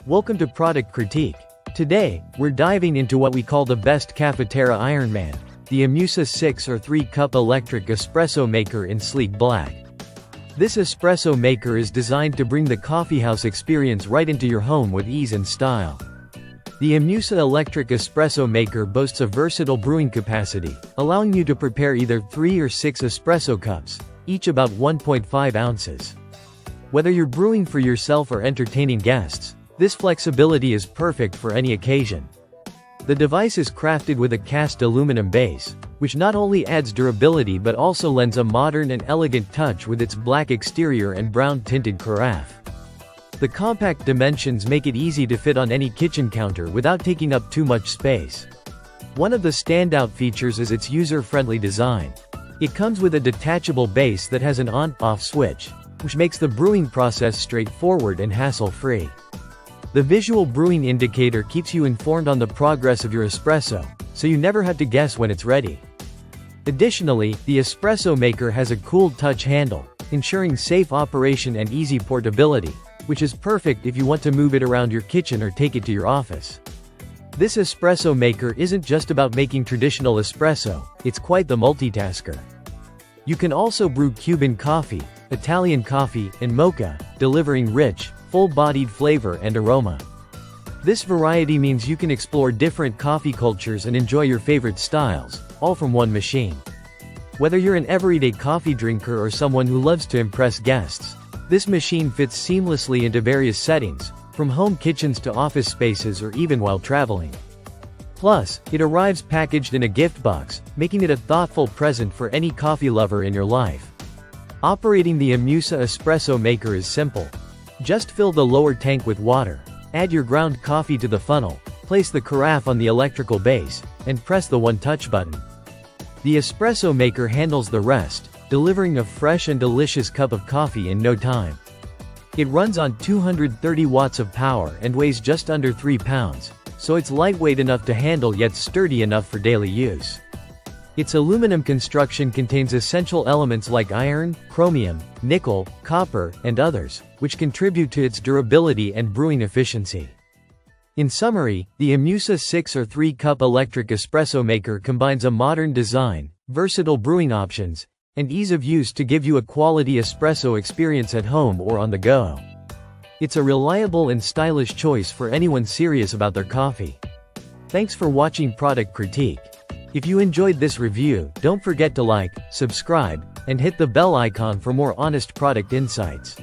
Welcome to Product Critique. Today, we're diving into what we call the best Cafetera Ironman, the Imusa 6 or 3-cup electric espresso maker in sleek black. This espresso maker is designed to bring the coffeehouse experience right into your home with ease and style. The Imusa electric espresso maker boasts a versatile brewing capacity, allowing you to prepare either 3 or 6 espresso cups, each about 1.5 ounces. Whether you're brewing for yourself or entertaining guests, this flexibility is perfect for any occasion. The device is crafted with a cast aluminum base, which not only adds durability but also lends a modern and elegant touch with its black exterior and brown-tinted carafe. The compact dimensions make it easy to fit on any kitchen counter without taking up too much space. One of the standout features is its user-friendly design. It comes with a detachable base that has an on-off switch, which makes the brewing process straightforward and hassle-free. The visual brewing indicator keeps you informed on the progress of your espresso, so you never have to guess when it's ready. Additionally, the espresso maker has a cool touch handle, ensuring safe operation and easy portability, which is perfect if you want to move it around your kitchen or take it to your office. This espresso maker isn't just about making traditional espresso, it's quite the multitasker. You can also brew Cuban coffee, Italian coffee, and mocha, delivering rich, full-bodied flavor and aroma. This variety means you can explore different coffee cultures and enjoy your favorite styles, all from one machine. Whether you're an everyday coffee drinker or someone who loves to impress guests, this machine fits seamlessly into various settings, from home kitchens to office spaces or even while traveling. Plus, it arrives packaged in a gift box, making it a thoughtful present for any coffee lover in your life. Operating the Imusa espresso maker is simple. Just fill the lower tank with water, add your ground coffee to the funnel, place the carafe on the electrical base, and press the one-touch button. The espresso maker handles the rest, delivering a fresh and delicious cup of coffee in no time. It runs on 230 watts of power and weighs just under 3 pounds, so it's lightweight enough to handle yet sturdy enough for daily use. Its aluminum construction contains essential elements like iron, chromium, nickel, copper, and others, which contribute to its durability and brewing efficiency. In summary, the Imusa 6 or 3-cup electric espresso maker combines a modern design, versatile brewing options, and ease of use to give you a quality espresso experience at home or on the go. It's a reliable and stylish choice for anyone serious about their coffee. Thanks for watching Product Critique. If you enjoyed this review, don't forget to like, subscribe, and hit the bell icon for more honest product insights.